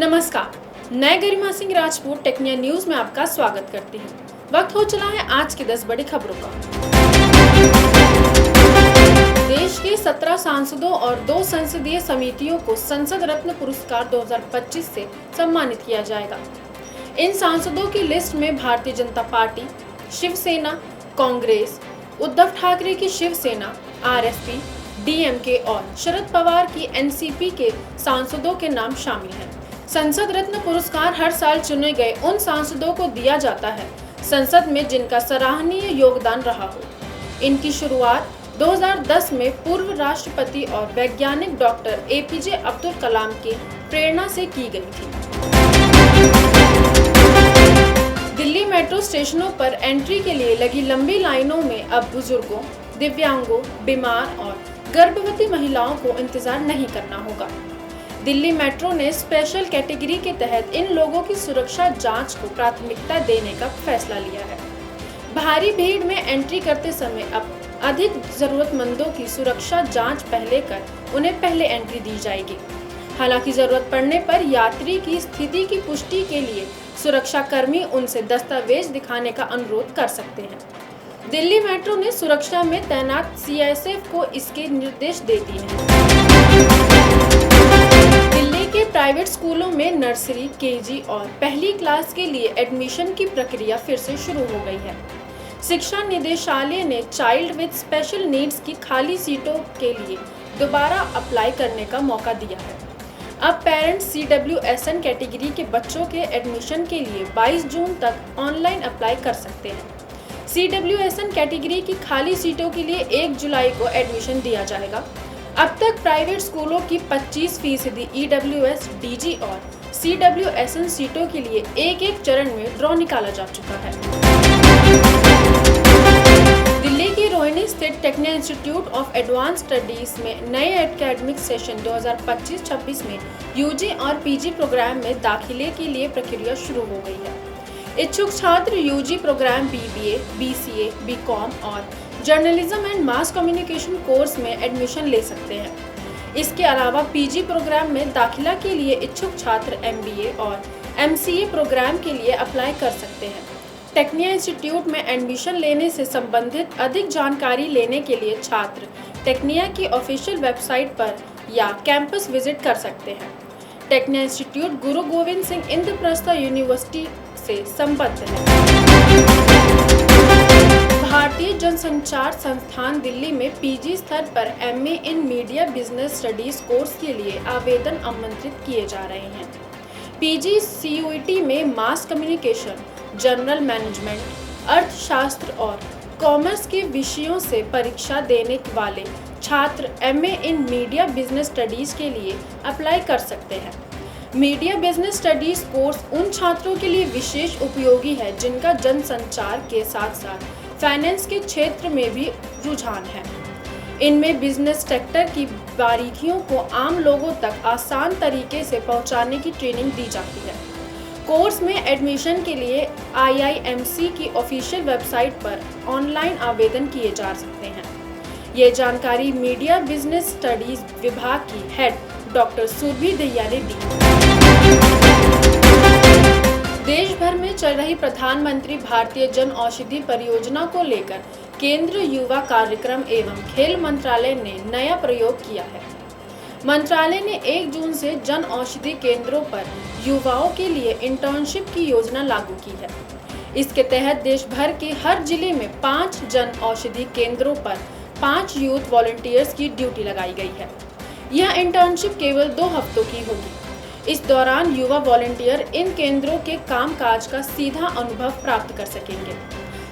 नमस्कार, मैं गरिमा सिंह राजपूत टेक्निया न्यूज में आपका स्वागत करती हूँ। वक्त हो चला है आज की 10 बड़ी खबरों का। देश के 17 सांसदों और 2 संसदीय समितियों को संसद रत्न पुरस्कार 2025 से सम्मानित किया जाएगा। इन सांसदों की लिस्ट में भारतीय जनता पार्टी, शिवसेना, कांग्रेस, उद्धव ठाकरे की शिवसेना, आरएसपी, डीएमके और शरद पवार की एनसीपी के सांसदों के नाम शामिल हैं। संसद रत्न पुरस्कार हर साल चुने गए उन सांसदों को दिया जाता है संसद में जिनका सराहनीय योगदान रहा हो। इनकी शुरुआत 2010 में पूर्व राष्ट्रपति और वैज्ञानिक डॉक्टर एपीजे अब्दुल कलाम की प्रेरणा से की गई थी। दिल्ली मेट्रो स्टेशनों पर एंट्री के लिए लगी लंबी लाइनों में अब बुजुर्गों, दिव्यांगों, बीमार और गर्भवती महिलाओं को इंतजार नहीं करना होगा। दिल्ली मेट्रो ने स्पेशल कैटेगरी के तहत इन लोगों की सुरक्षा जांच को प्राथमिकता देने का फैसला लिया है। भारी भीड़ में एंट्री करते समय अब अधिक जरूरतमंदों की सुरक्षा जांच पहले कर उन्हें पहले एंट्री दी जाएगी। हालांकि जरूरत पड़ने पर यात्री की स्थिति की पुष्टि के लिए सुरक्षा कर्मी उनसे दस्तावेज दिखाने का अनुरोध कर सकते हैं। दिल्ली मेट्रो ने सुरक्षा में तैनात सीआईएसएफ को इसके निर्देश दे दिए हैं। दिल्ली के प्राइवेट स्कूलों में नर्सरी, केजी और पहली क्लास के लिए एडमिशन की प्रक्रिया फिर से शुरू हो गई है। शिक्षा निदेशालय ने चाइल्ड विद स्पेशल नीड्स की खाली सीटों के लिए दोबारा अप्लाई करने का मौका दिया है। अब पेरेंट्स CWSN कैटेगरी के बच्चों के एडमिशन के लिए 22 जून तक ऑनलाइन अप्लाई कर सकते हैं। CWSN कैटेगरी की खाली सीटों के लिए 1 जुलाई को एडमिशन दिया जाएगा। अब तक प्राइवेट स्कूलों की 25% EWS, DG और CWSN सीटों के लिए एक चरण में ड्रॉ निकाला जा चुका है। दिल्ली की रोहिणी स्थित Tecnia institute of advance studies में नए एकेडमिक सेशन 2025-26 में यूजी और पीजी प्रोग्राम में दाखिले के लिए प्रक्रिया शुरू हो गई है। इच्छुक छात्र UG program BBA, BCA, BCom और journalism and mass communication course में एडमिशन ले सकते हैं। इसके अलावा पीजी प्रोग्राम में दाखिला के लिए इच्छुक छात्र MBA और MCA प्रोग्राम के लिए अप्लाई कर सकते हैं। टेक्निया इंस्टीट्यूट में एडमिशन लेने से संबंधित अधिक जानकारी लेने के लिए छात्र टेक्निया की ऑफिशियल वेबसाइट पर या कैंपस विजिट कर सकते हैं। टेक्निया इंस्टीट्यूट गुरु गोविंद सिंह इंद्रप्रस्थ यूनिवर्सिटी से संबद्ध है। भारतीय जनसंचार संस्थान दिल्ली में पीजी स्तर पर MA इन मीडिया बिजनेस स्टडीज कोर्स के लिए आवेदन आमंत्रित किए जा रहे हैं। पीजी CUET में मास कम्युनिकेशन, जनरल मैनेजमेंट, अर्थशास्त्र और कॉमर्स के विषयों से परीक्षा देने वाले छात्र MA इन मीडिया बिजनेस स्टडीज के लिए अप्लाई कर सकते हैं। मीडिया बिजनेस स्टडीज कोर्स उन छात्रों के लिए विशेष उपयोगी है जिनका जनसंचार के साथ साथ फाइनेंस के क्षेत्र में भी रुझान है। इनमें बिजनेस सेक्टर की बारीकियों को आम लोगों तक आसान तरीके से पहुंचाने की ट्रेनिंग दी जाती है। कोर्स में एडमिशन के लिए IIMC की ऑफिशियल वेबसाइट पर ऑनलाइन आवेदन किए जा सकते हैं। ये जानकारी मीडिया बिजनेस स्टडीज विभाग की हेड डॉक्टर सुरभि दहिया ने दी। देश भर में चल रही प्रधानमंत्री भारतीय जन औषधि परियोजना को लेकर केंद्रीय युवा कार्यक्रम एवं खेल मंत्रालय ने नया प्रयोग किया है। मंत्रालय ने 1 जून से जन औषधि केंद्रों पर युवाओं के लिए इंटर्नशिप की योजना लागू की है। इसके तहत देश भर के हर जिले में 5 जन औषधि केंद्रों पर 5 यूथ वॉलंटियर्स की ड्यूटी लगाई गई है। यह इंटर्नशिप केवल 2 हफ्तों की होगी। इस दौरान युवा वॉलंटियर इन केंद्रों के कामकाज का सीधा अनुभव प्राप्त कर सकेंगे।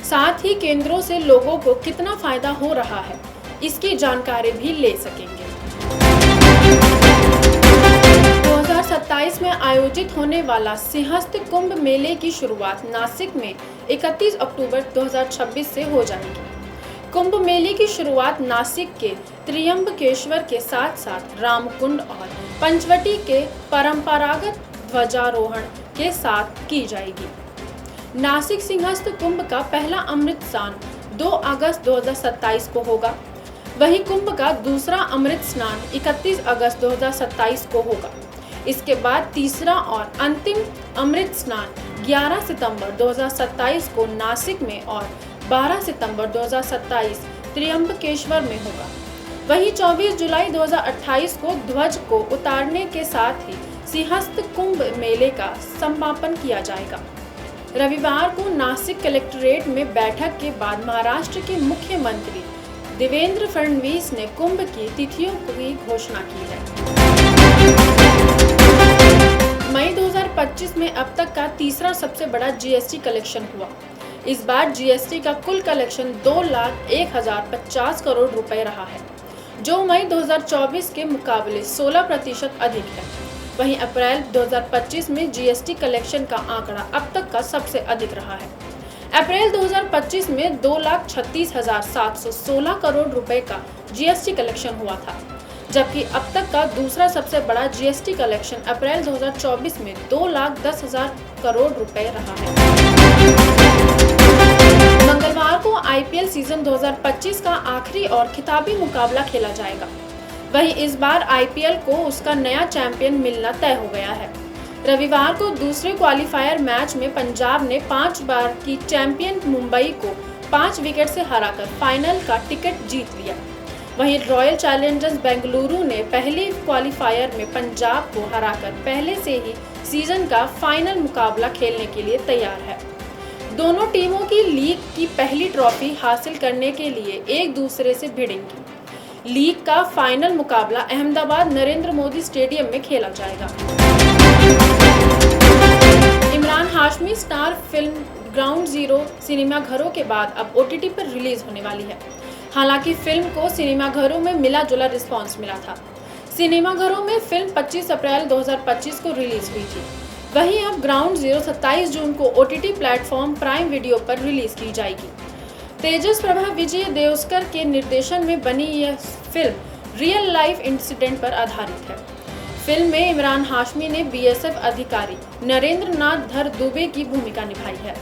साथ ही केंद्रों से लोगों को कितना फायदा हो रहा है, इसकी जानकारी भी ले सकेंगे। 2027 में आयोजित होने वाला सिंहस्थ कुंभ मेले की शुरुआत नासिक में 31 अक्टूबर 2026 से हो जाएगी। कुंभ मेले की शुरुआत नासिक के त्र्यंबकेश्वर के साथ साथ रामकुंड और पंचवटी के परंपरागत ध्वजारोहण के साथ की जाएगी। नासिक सिंहस्थ कुंभ का पहला अमृत स्नान 2 अगस्त 2027 को होगा। वहीं कुंभ का दूसरा अमृत स्नान 31 अगस्त 2027 को होगा। इसके बाद तीसरा और अंतिम अमृत स्नान 11 सितंबर 2027 को नासिक में और 12 सितंबर 2027 त्र्यंबकेश्वर में होगा। वहीं 24 जुलाई 2028 को ध्वज को उतारने के साथ ही सिंहस्थ कुंभ मेले का समापन किया जाएगा। रविवार को नासिक कलेक्ट्रेट में बैठक के बाद महाराष्ट्र के मुख्यमंत्री देवेंद्र फडणवीस ने कुंभ की तिथियों की घोषणा की है। मई 2025 में अब तक का तीसरा सबसे बड़ा जीएसटी कलेक्शन हुआ। इस बार जीएसटी का कुल कलेक्शन 2,01,050 करोड़ रुपए रहा है, जो मई 2024 के मुकाबले 16% अधिक है। वहीं अप्रैल 2025 में जीएसटी कलेक्शन का आंकड़ा अब तक का सबसे अधिक रहा है। अप्रैल 2025 में 2,36,716 करोड़ रुपए का जीएसटी कलेक्शन हुआ था, जबकि अब तक का दूसरा सबसे बड़ा जीएसटी कलेक्शन अप्रैल 2024 में 2,10,000 करोड़ रुपए रहा है। मंगलवार को आईपीएल सीजन 2025 का आखिरी और खिताबी मुकाबला खेला जाएगा। वहीं इस बार आईपीएल को उसका नया चैंपियन मिलना तय हो गया है। रविवार को दूसरे क्वालिफायर मैच में पंजाब ने 5 बार की चैंपियन मुंबई को 5 विकेट से हराकर फाइनल का टिकट जीत लिया। वहीं रॉयल चैलेंजर्स बेंगलुरु ने पहले क्वालिफायर में पंजाब को हराकर पहले से ही सीजन का फाइनल मुकाबला खेलने के लिए तैयार है। दोनों टीमों की लीग की पहली ट्रॉफी हासिल करने के लिए एक दूसरे से भिड़ेंगी। लीग का फाइनल मुकाबला अहमदाबाद नरेंद्र मोदी स्टेडियम में खेला जाएगा। Imran Hashmi star film ground zero सिनेमाघरों के बाद अब ओटीटी पर रिलीज होने वाली है। हालांकि फिल्म को सिनेमाघरों में मिला जुला रिस्पांस मिला था। सिनेमाघरों में फिल्म 25 अप्रैल 2025 को रिलीज हुई थी। वहीं अब ग्राउंड जीरो 27 जून को ओटीटी प्लेटफॉर्म प्राइम वीडियो पर रिलीज की जाएगी। तेजस प्रभा विजय देवस्कर के निर्देशन में बनी यह फिल्म रियल लाइफ इंसिडेंट पर आधारित है। फिल्म में इमरान हाशमी ने बीएसएफ अधिकारी नरेंद्र नाथ धर दुबे की भूमिका निभाई है।